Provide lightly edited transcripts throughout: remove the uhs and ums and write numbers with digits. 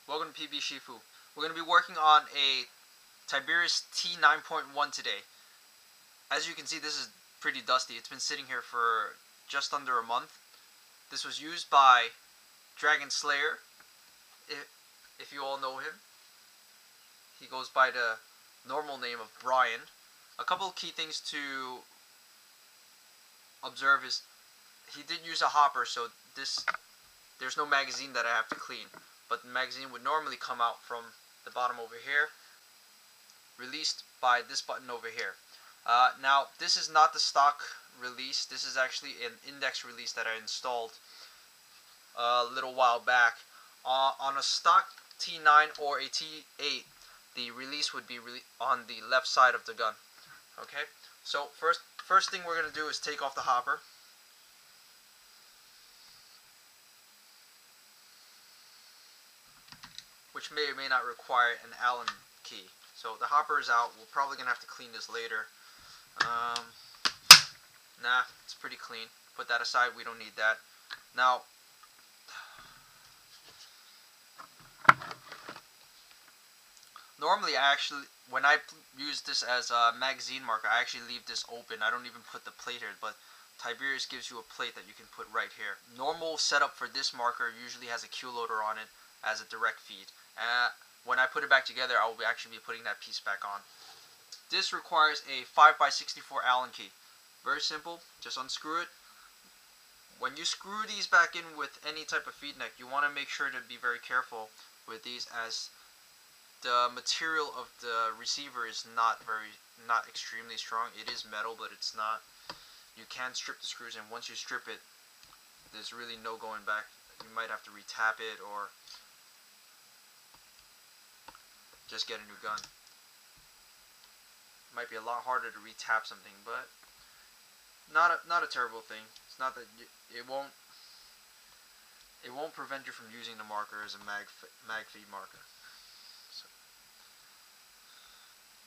Welcome to PB Shifu. We're going to be working on a Tiberius T9.1 today. As you can see, this is pretty dusty. It's been sitting here for just under a month. This was used by Dragon Slayer, if you all know him. He goes by the normal name of Brian. A couple of key things to observe is he did use a hopper, so there's no magazine that I have to clean. But the magazine would normally come out from the bottom over here, released by this button over here. Now, this is not the stock release. This is actually an index release that I installed a little while back. On a stock T9 or a T8, the release would be on the left side of the gun. Okay, so first thing we're going to do is take off the hopper. Which may or may not require an Allen key. So the hopper is out. We're probably going to have to clean this later. Nah, it's pretty clean. Put that aside. We don't need that. Now, normally when I use this as a magazine marker, I actually leave this open. I don't even put the plate here, but Tiberius gives you a plate that you can put right here. Normal setup for this marker usually has a Q loader on it as a direct feed. When I put it back together, I will actually be putting that piece back on. This requires a 5x64 Allen key. Very simple, just unscrew it. When you screw these back in with any type of feed neck, you want to make sure to be very careful with these, as the material of the receiver is not extremely strong. It is metal, but it's not. You can strip the screws, and once you strip it, there's really no going back. You might have to retap it or just get a new gun. It might be a lot harder to retap something, but not a terrible thing. It's not that it won't prevent you from using the marker as a mag feed marker. So,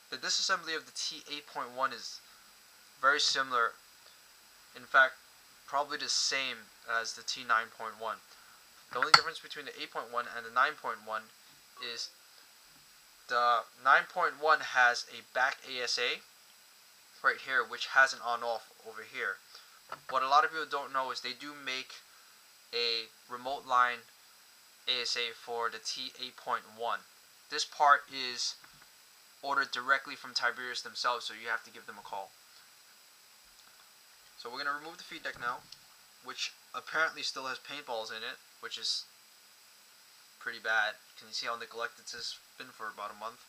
the disassembly of the T8.1 is very similar. In fact, probably the same as the T9.1. The only difference between the 8.1 and the 9.1 is the 9.1 has a back ASA right here, which has an on-off over here. What a lot of people don't know is they do make a remote line ASA for the T8.1. This part is ordered directly from Tiberius themselves, so you have to give them a call. So we're going to remove the feed deck now, which apparently still has paintballs in it, which is pretty bad. Can you see how neglected this has been for about a month?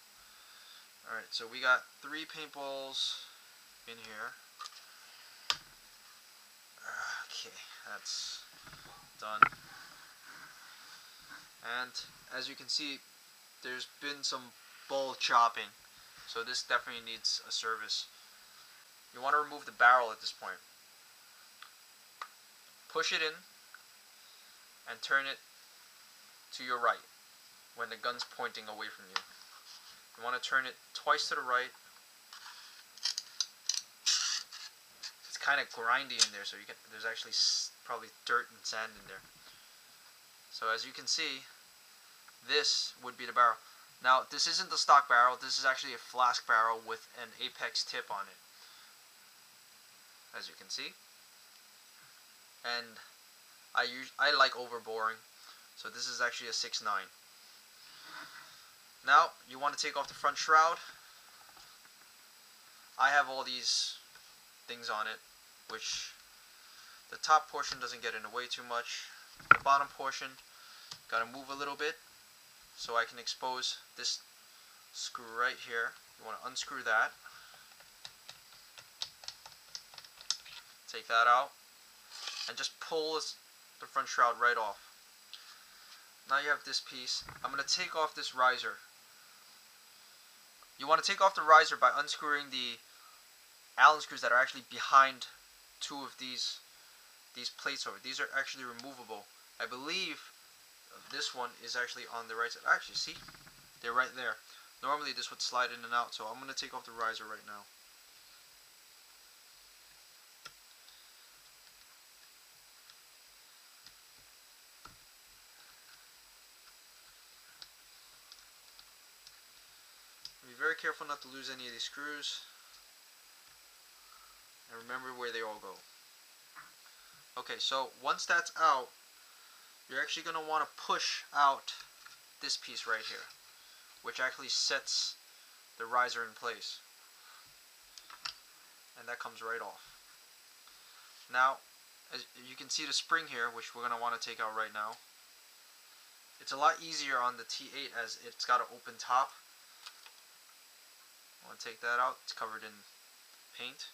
Alright, so we got 3 paintballs in here. Okay, that's done. And as you can see, there's been some ball chopping, so this definitely needs a service. You want to remove the barrel at this point. Push it in and turn it to your right when the gun's pointing away from you. You want to turn it twice to the right. It's kind of grindy in there, so there's actually probably dirt and sand in there. So as you can see, this would be the barrel. Now, this isn't the stock barrel. This is actually a flask barrel with an apex tip on it, as you can see. And I like overboring, so this is actually a 6.9. Now, you want to take off the front shroud. I have all these things on it, which the top portion doesn't get in the way too much. The bottom portion, gotta move a little bit so I can expose this screw right here. You want to unscrew that. Take that out. And just pull the front shroud right off. Now you have this piece. I'm going to take off this riser. You want to take off the riser by unscrewing the Allen screws that are actually behind 2 of these plates over. These are actually removable. I believe this one is actually on the right side. Actually, see? They're right there. Normally this would slide in and out, so I'm going to take off the riser right now. very careful not to lose any of these screws. And remember where they all go. Okay, so once that's out, you're actually going to want to push out this piece right here, which actually sets the riser in place. And that comes right off. Now, as you can see the spring here, which we're going to want to take out right now. It's a lot easier on the T8 as it's got an open top. I want to take that out. It's covered in paint.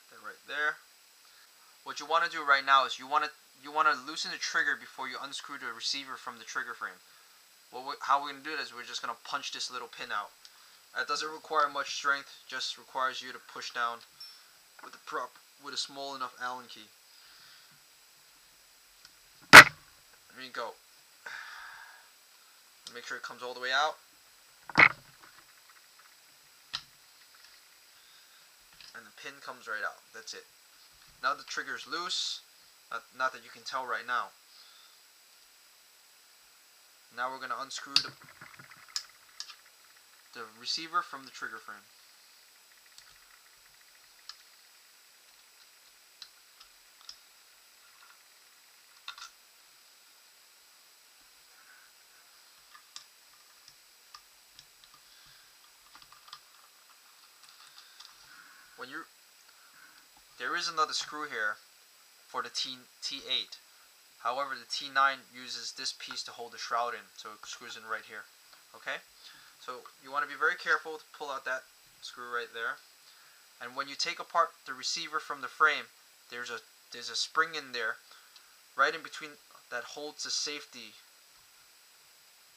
Put that right there. What you want to do right now is you want to loosen the trigger before you unscrew the receiver from the trigger frame. How we're going to do it is we're just going to punch this little pin out. That doesn't require much strength, just requires you to push down with a small enough Allen key. There you go. Make sure it comes all the way out. And the pin comes right out. That's it. Now the trigger is loose. Not that you can tell right now. Now we're going to unscrew the receiver from the trigger frame. There is another screw here for the T8. However, the T9 uses this piece to hold the shroud in, so it screws in right here. Okay? So you want to be very careful to pull out that screw right there. And when you take apart the receiver from the frame, there's a spring in there, right in between, that holds the safety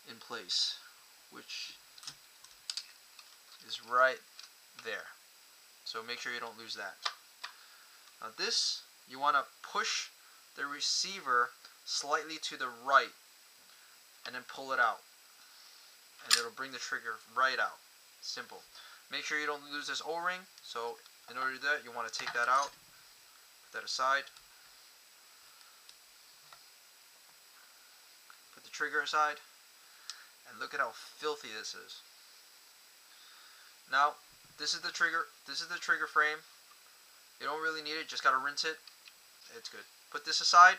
in place, which is right there. So make sure you don't lose that. Now this, you want to push the receiver slightly to the right and then pull it out. And it'll bring the trigger right out. Simple. Make sure you don't lose this O-ring. So in order to do that, you want to take that out. Put that aside. Put the trigger aside. And look at how filthy this is. Now, this is the trigger frame. You don't really need it, just gotta rinse it. It's good. Put this aside.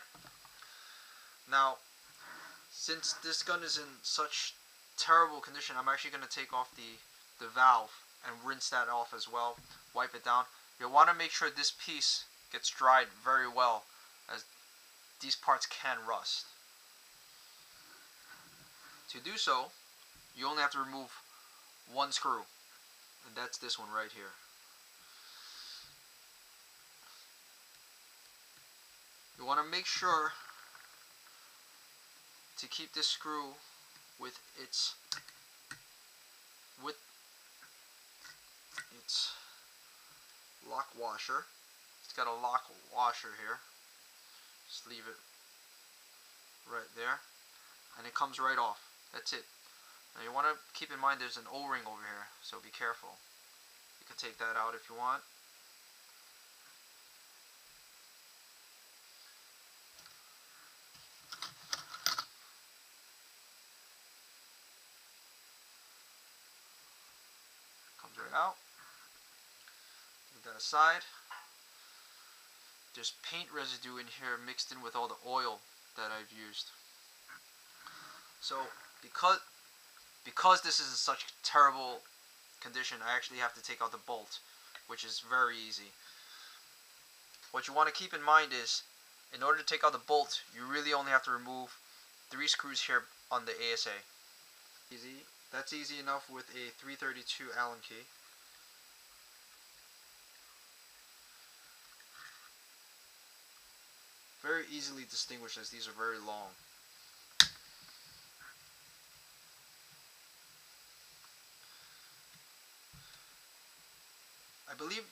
Now, since this gun is in such terrible condition, I'm actually gonna take off the valve and rinse that off as well. Wipe it down. You'll want to make sure this piece gets dried very well, as these parts can rust. To do so, you only have to remove one screw, and that's this one right here. You want to make sure to keep this screw with its lock washer. It's got a lock washer here. Just leave it right there, and it comes right off. That's it. Now you want to keep in mind there's an O-ring over here, so be careful. You can take that out if you want. Comes right out. Leave that aside. There's paint residue in here mixed in with all the oil that I've used. So because this is in such terrible condition, I actually have to take out the bolt, which is very easy. What you want to keep in mind is, in order to take out the bolt, you really only have to remove 3 screws here on the ASA. Easy. That's easy enough with a 332 Allen key. Very easily distinguished, as these are very long. I believe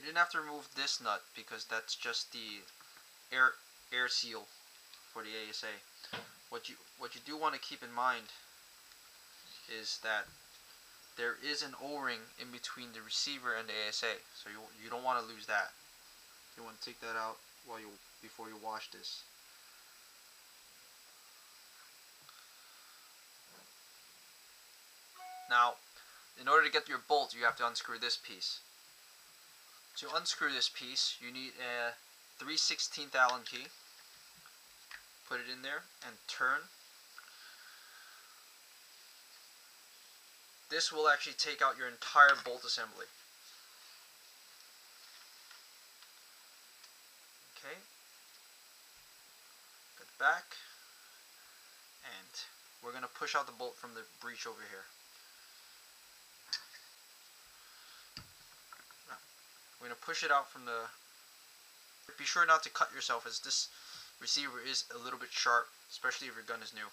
You didn't have to remove this nut because that's just the air seal for the ASA. What you do want to keep in mind is that there is an O-ring in between the receiver and the ASA, so you don't want to lose that. You want to take that out before you wash this. Now, in order to get your bolt, you have to unscrew this piece. To unscrew this piece, you need a 3/16 Allen key. Put it in there and turn. This will actually take out your entire bolt assembly. Okay. Get back. And we're going to push out the bolt from the breech over here. Now, we're going to push it out from the... Be sure not to cut yourself, as this receiver is a little bit sharp, especially if your gun is new.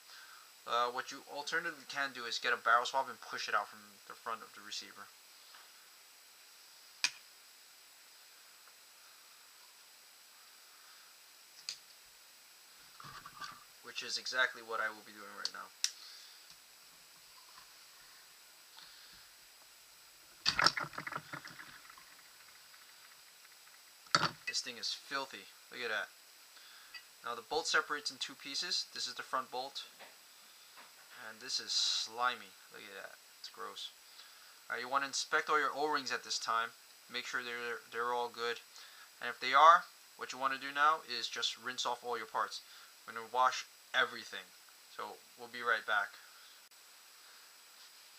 What you alternatively can do is get a barrel swab and push it out from the front of the receiver. Which is exactly what I will be doing right now. This thing is filthy. Look at that. Now the bolt separates in two pieces. This is the front bolt. And this is slimy. Look at that. It's gross. Alright, you want to inspect all your O-rings at this time. Make sure they're all good. And if they are, what you want to do now is just rinse off all your parts. We're going to wash everything. So we'll be right back.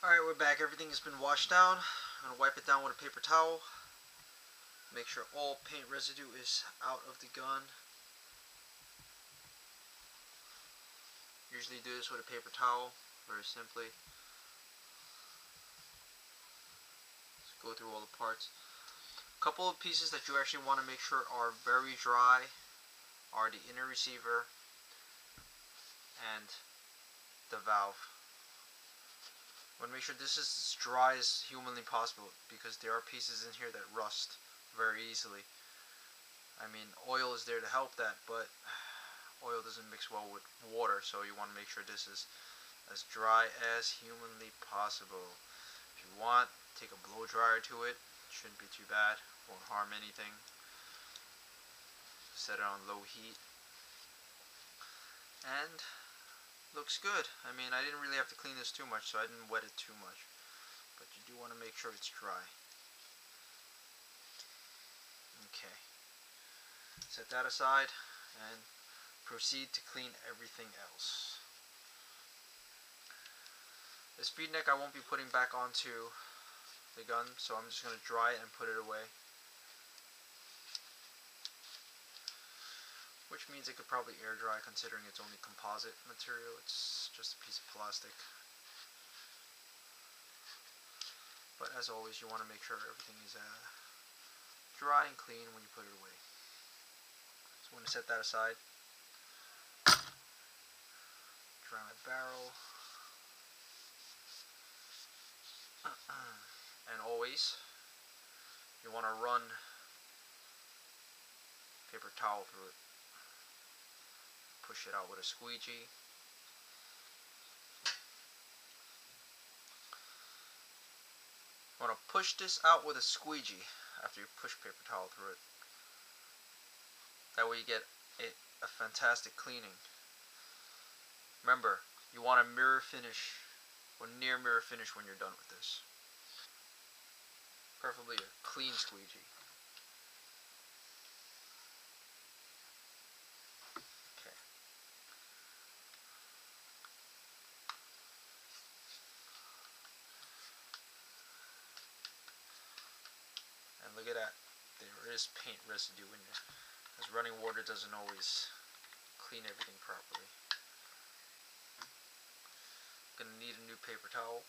Alright, we're back. Everything has been washed down. I'm going to wipe it down with a paper towel. Make sure all paint residue is out of the gun. Usually do this with a paper towel, very simply. Just go through all the parts. A couple of pieces that you actually want to make sure are very dry are the inner receiver and the valve. You want to make sure this is as dry as humanly possible, because there are pieces in here that rust very easily. I mean, oil is there to help that, but oil doesn't mix well with water, so you want to make sure this is as dry as humanly possible. If you want, take a blow dryer to it. Shouldn't be too bad, won't harm anything. Set it on low heat, and looks good. I mean, I didn't really have to clean this too much, so I didn't wet it too much, but you do want to make sure it's dry. Okay, set that aside and proceed to clean everything else. The speed neck I won't be putting back onto the gun, so I'm just going to dry it and put it away. Which means it could probably air dry, considering it's only composite material. It's just a piece of plastic. But as always, you want to make sure everything is dry and clean when you put it away. So I'm going to set that aside. Dry my barrel. And always, you want to run paper towel through it. Push it out with a squeegee. You want to push this out with a squeegee after you push paper towel through it. That way you get a fantastic cleaning. Remember, you want a mirror finish or near mirror finish when you're done with this. Preferably a clean squeegee. Okay. And look at that. There is paint residue in there, as running water doesn't always clean everything properly. Gonna need a new paper towel.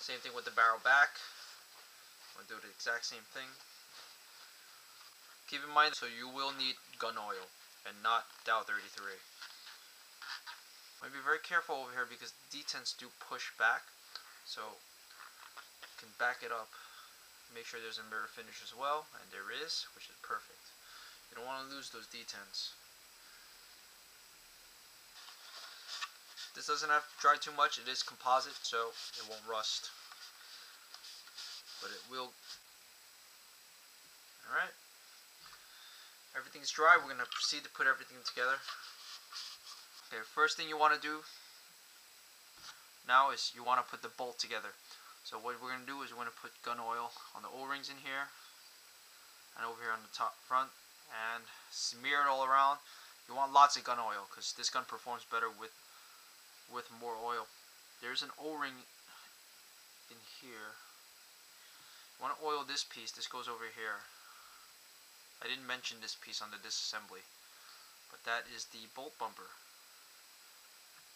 Same thing with the barrel back. I'm gonna do the exact same thing. Keep in mind, so you will need gun oil and not Dow 33. Be very careful over here because the detents do push back, so you can back it up. Make sure there's a mirror finish as well, and there is, which is perfect. You don't want to lose those detents. This doesn't have to dry too much. It is composite, so it won't rust, but it will. Alright, everything's dry. We're going to proceed to put everything together. Okay, first thing you want to do now is you want to put the bolt together. So what we're going to do is we're going to put gun oil on the O-rings in here and over here on the top front and smear it all around. You want lots of gun oil because this gun performs better with more oil. There's an O-ring in here. You want to oil this piece. This goes over here. I didn't mention this piece on the disassembly, but that is the bolt bumper.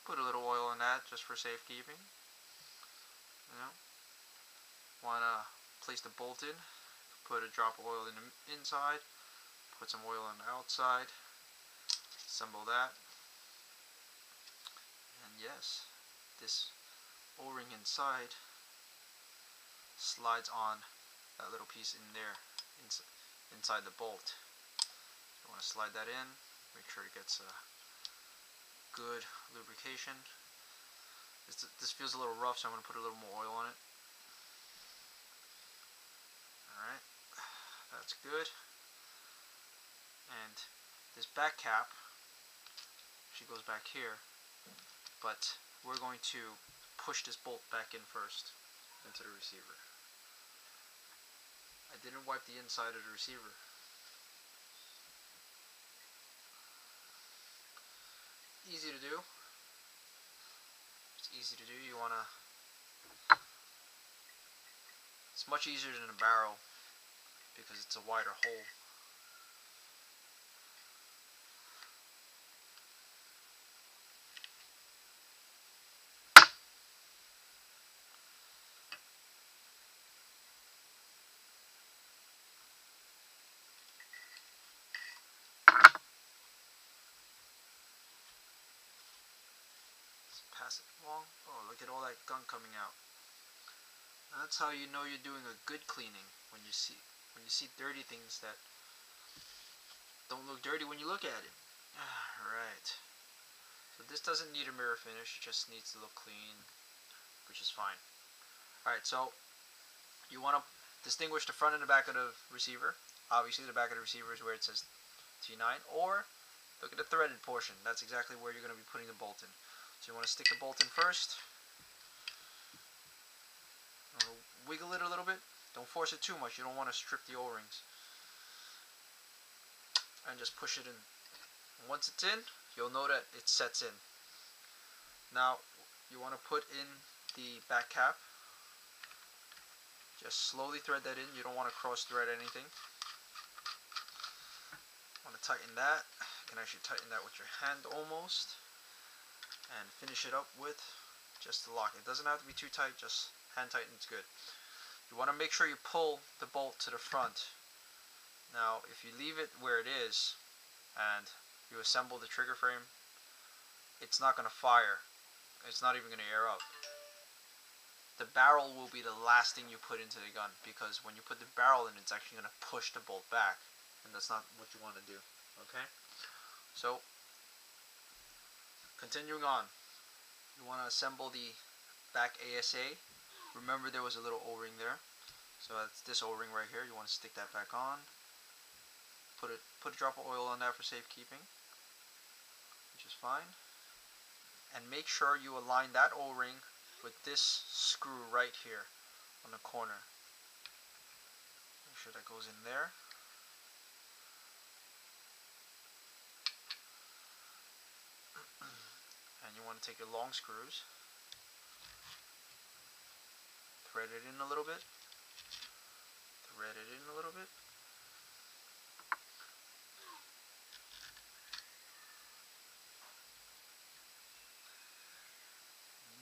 Put a little oil in that just for safekeeping. You know, want to place the bolt in. Put a drop of oil in the inside. Put some oil on the outside. Assemble that. And yes, this O-ring inside slides on that little piece in there, inside the bolt. You want to slide that in. Make sure it gets a good lubrication. This feels a little rough, so I'm going to put a little more oil on it. Alright, that's good. And this back cap, she goes back here, but we're going to push this bolt back in first into the receiver. I didn't wipe the inside of the receiver. Easy to do. It's easy to do. You want to... It's much easier than a barrel because it's a wider hole. Pass it along. Oh, look at all that gunk coming out. That's how you know you're doing a good cleaning, when you see dirty things that don't look dirty when you look at it. Alright. So this doesn't need a mirror finish, it just needs to look clean, which is fine. Alright, so you want to distinguish the front and the back of the receiver. Obviously the back of the receiver is where it says T9, or look at the threaded portion. That's exactly where you're going to be putting the bolt in. So you want to stick the bolt in first. Wiggle it a little bit. Don't force it too much. You don't want to strip the O-rings. And just push it in. And once it's in, you'll know that it sets in. Now, you want to put in the back cap. Just slowly thread that in. You don't want to cross thread anything. Want to tighten that. You can actually tighten that with your hand almost. And finish it up with just the lock. It doesn't have to be too tight, just hand tighten is good. You want to make sure you pull the bolt to the front. Now, if you leave it where it is and you assemble the trigger frame, it's not going to fire. It's not even going to air up. The barrel will be the last thing you put into the gun, because when you put the barrel in, it's actually going to push the bolt back, and that's not what you want to do. Okay? So, continuing on, you want to assemble the back ASA. Remember there was a little O-ring there, so that's this O-ring right here. You want to stick that back on. Put a drop of oil on that for safekeeping, which is fine. And make sure you align that O-ring with this screw right here on the corner. Make sure that goes in there. And you want to take your long screws, thread it in a little bit, thread it in a little bit.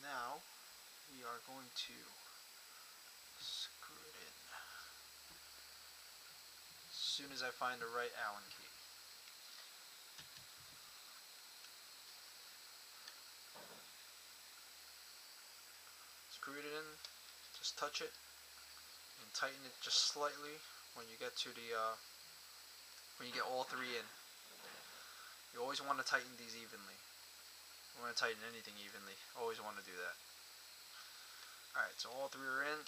Now we are going to screw it in as soon as I find the right Allen key. screwed it in, just touch it and tighten it just slightly when you get to the when you get all three in. You always want to tighten these evenly. You want to tighten anything evenly. Always want to do that. Alright, so all three are in.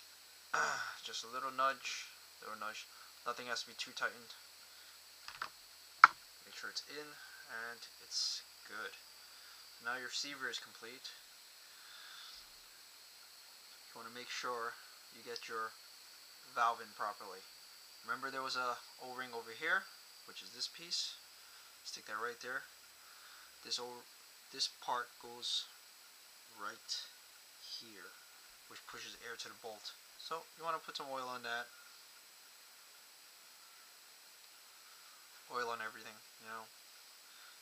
Just a little nudge. Nothing has to be too tightened. Make sure it's in and it's good. Now your receiver is complete. You want to make sure you get your valve in properly. Remember there was a O-ring over here, which is this piece. Stick that right there. This part goes right here, which pushes air to the bolt. So you want to put some oil on that. Oil on everything, you know.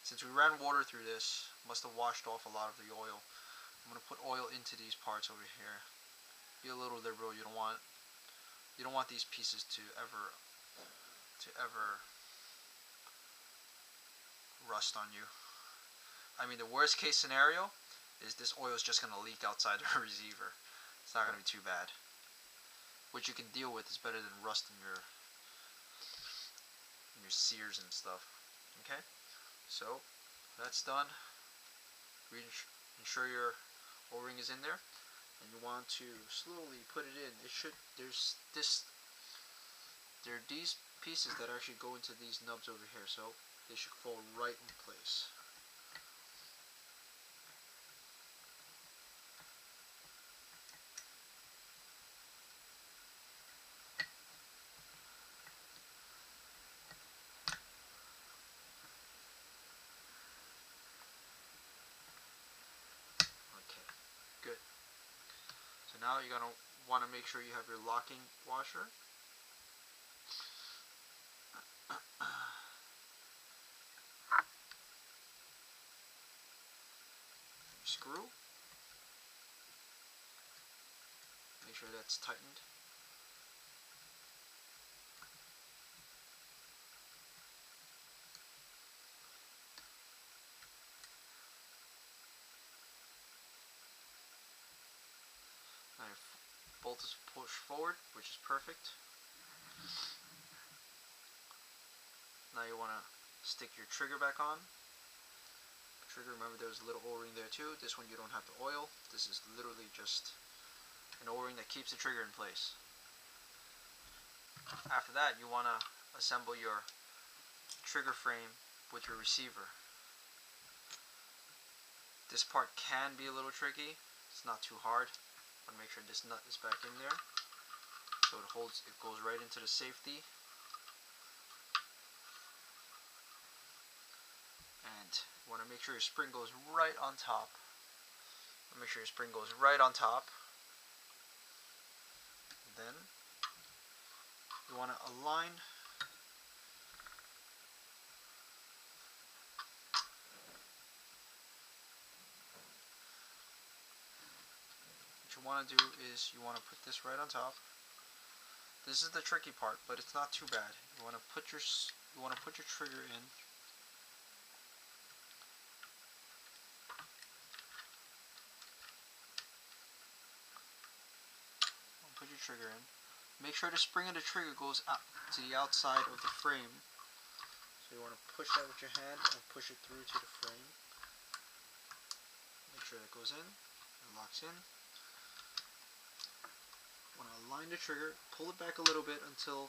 Since we ran water through this, must have washed off a lot of the oil. I'm going to put oil into these parts over here. Be a little liberal. You don't want these pieces to ever rust on you. I mean, the worst case scenario is this oil is just going to leak outside the receiver. It's not going to be too bad. What you can deal with is better than rust in your sears and stuff. Okay, so that's done. Ensure your O-ring is in there, and you want to slowly put it in. There are these pieces that actually go into these nubs over here, so they should fall right in place. Okay, good. So now you're going to want to make sure you have your locking washer. Screw. Make sure that's tightened. Now your bolt is pushed forward, which is perfect. Now you want to stick your trigger back on. Trigger, remember there's a little O-ring there too. This one you don't have to oil. This is literally just an O-ring that keeps the trigger in place. After that, you want to assemble your trigger frame with your receiver. This part can be a little tricky. It's not too hard. Want to make sure this nut is back in there, so it goes right into the safety. And you want to make sure your spring goes right on top. Make sure your spring goes right on top. Then you want to align what you want to do is you want to put this right on top. This is the tricky part, but it's not too bad. You want to put your trigger in. Put your trigger in. Make sure the spring of the trigger goes out to the outside of the frame. So you want to push that with your hand and push it through to the frame. Make sure that goes in and locks in. You want to align the trigger, pull it back a little bit until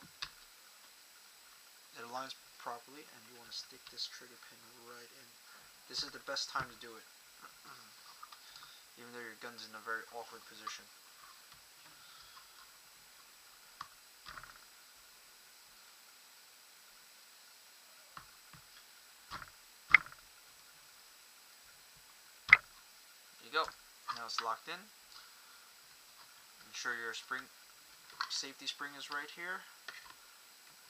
it aligns properly, and you want to stick this trigger pin right in. This is the best time to do it, even though your gun's in a very awkward position. Go. Now it's locked in. Ensure your safety spring is right here.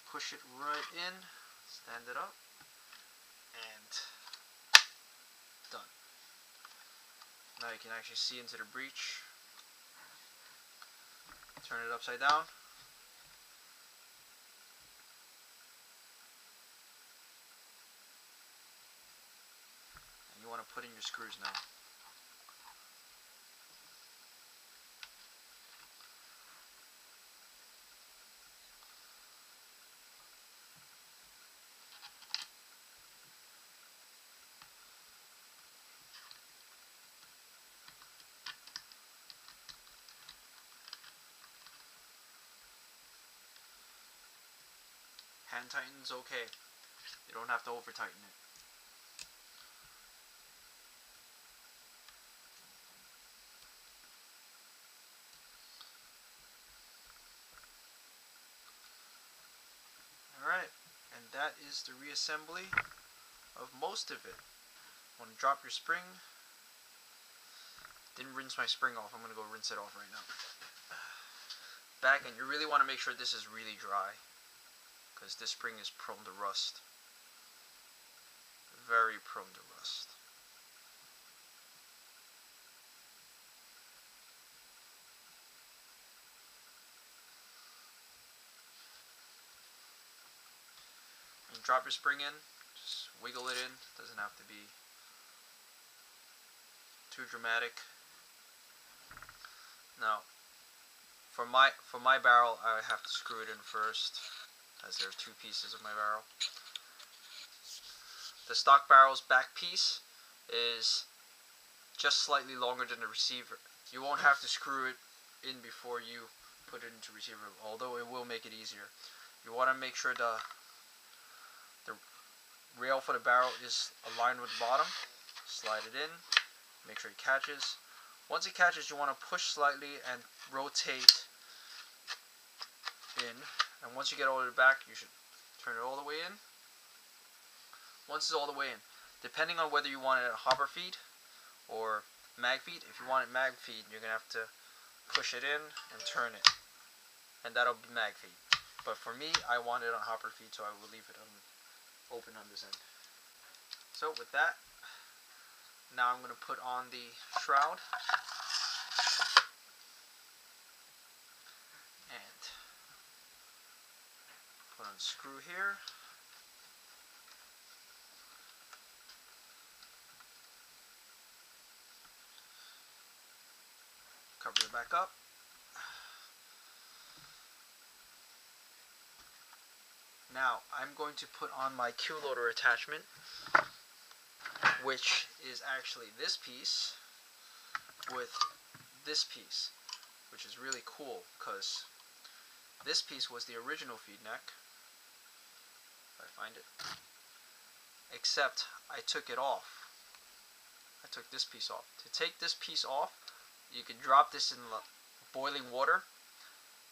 Push it right in. Stand it up. And done. Now you can actually see into the breech. Turn it upside down. And you want to put in your screws now. Hand tighten's okay. You don't have to over tighten it. Alright, and that is the reassembly of most of it. Want to drop your spring. Didn't rinse my spring off. I'm going to go rinse it off right now. Back end, you really want to make sure this is really dry, because this spring is prone to rust. Very prone to rust. When you drop your spring in, just wiggle it in. It doesn't have to be too dramatic. Now, for my barrel, I have to screw it in first, as there are two pieces of my barrel. The stock barrel's back piece is just slightly longer than the receiver. You won't have to screw it in before you put it into receiver, although it will make it easier. You want to make sure the rail for the barrel is aligned with the bottom. Slide it in, make sure it catches. Once it catches, you want to push slightly and rotate in. And once you get all the way back, you should turn it all the way in. Once it's all the way in, depending on whether you want it at hopper feed or mag feed, if you want it mag feed, you're going to have to push it in and turn it. And that'll be mag feed. But for me, I want it on hopper feed, so I will leave it open on this end. So with that, now I'm going to put on the shroud. And put on the screw here. Cover it back up. Now I'm going to put on my Q loader attachment, which is actually this piece with this piece, which is really cool because this piece was the original feed neck, if I find it, except I took it off. I took this piece off. To take this piece off, you can drop this in boiling water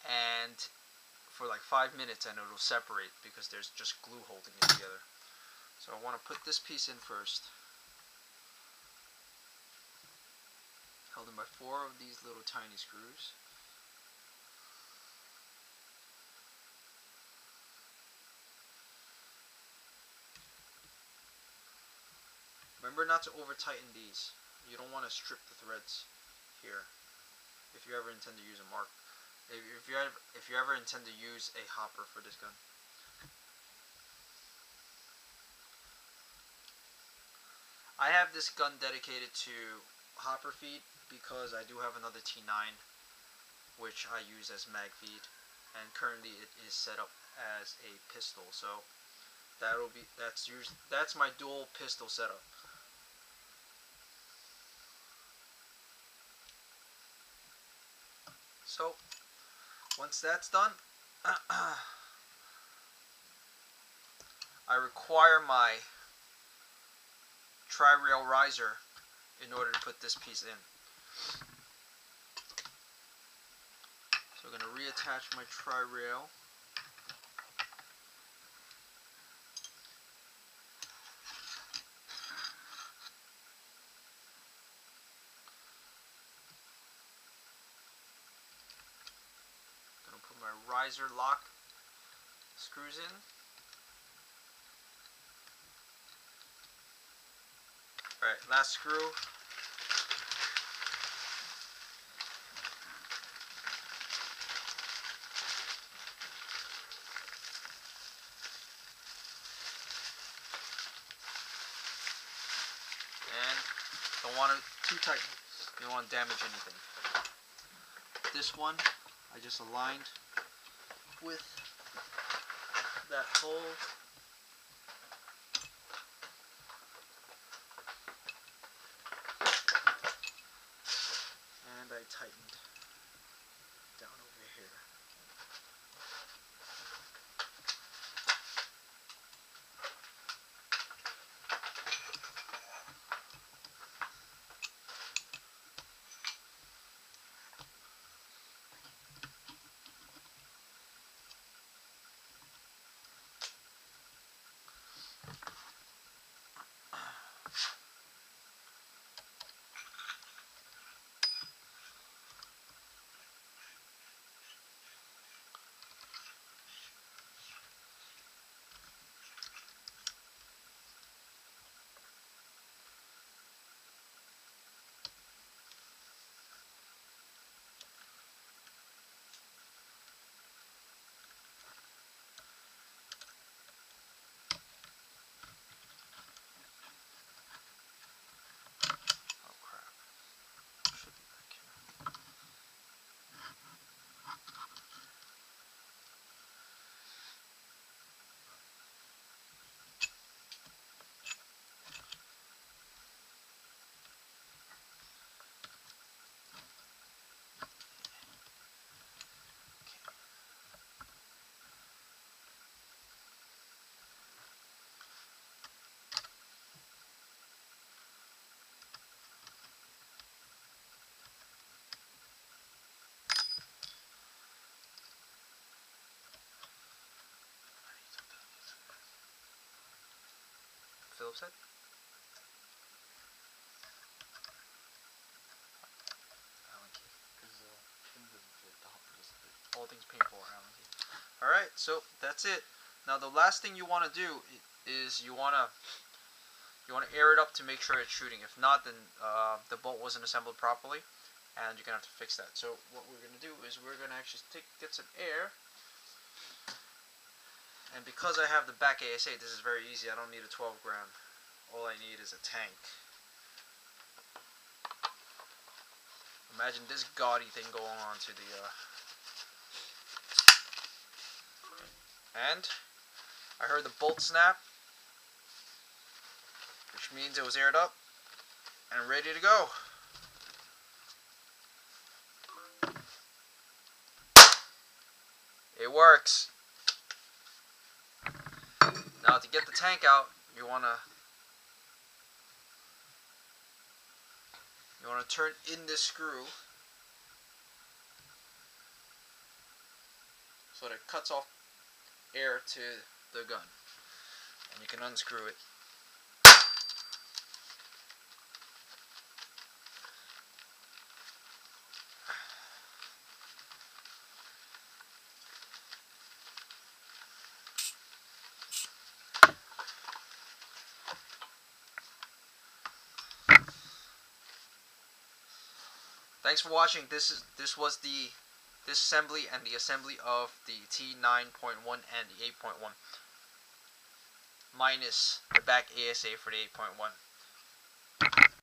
and for like 5 minutes and it'll separate because there's just glue holding it together. So I want to put this piece in first. Held in by 4 of these little tiny screws. Remember not to over tighten these. You don't want to strip the threads here if you ever intend to use a mark. If you ever intend to use a hopper for this gun. I have this gun dedicated to hopper feed because I do have another T9 which I use as mag feed, and currently it is set up as a pistol. So that's my dual pistol setup. So once that's done, I require my tri-rail riser in order to put this piece in. So I'm going to reattach my tri-rail. My riser lock screws in. Alright, last screw. And don't want it too tight. You don't want to damage anything. This one I just aligned with that hole. And I tightened down over here. Phillips head. All things paintball, Allen key. Alright, so that's it. Now the last thing you want to do is you want to air it up to make sure it's shooting. If not, then the bolt wasn't assembled properly, and you're going to have to fix that. So what we're going to do is we're going to actually get some air. And because I have the back ASA, this is very easy. I don't need a 12 gram. All I need is a tank. Imagine this gaudy thing going on to the... And I heard the bolt snap, which means it was aired up and ready to go. It works. Now to get the tank out, you wanna turn in this screw so that it cuts off air to the gun, and you can unscrew it. Thanks for watching. This was the disassembly and the assembly of the T9.1 and the 8.1, minus the back ASA for the 8.1.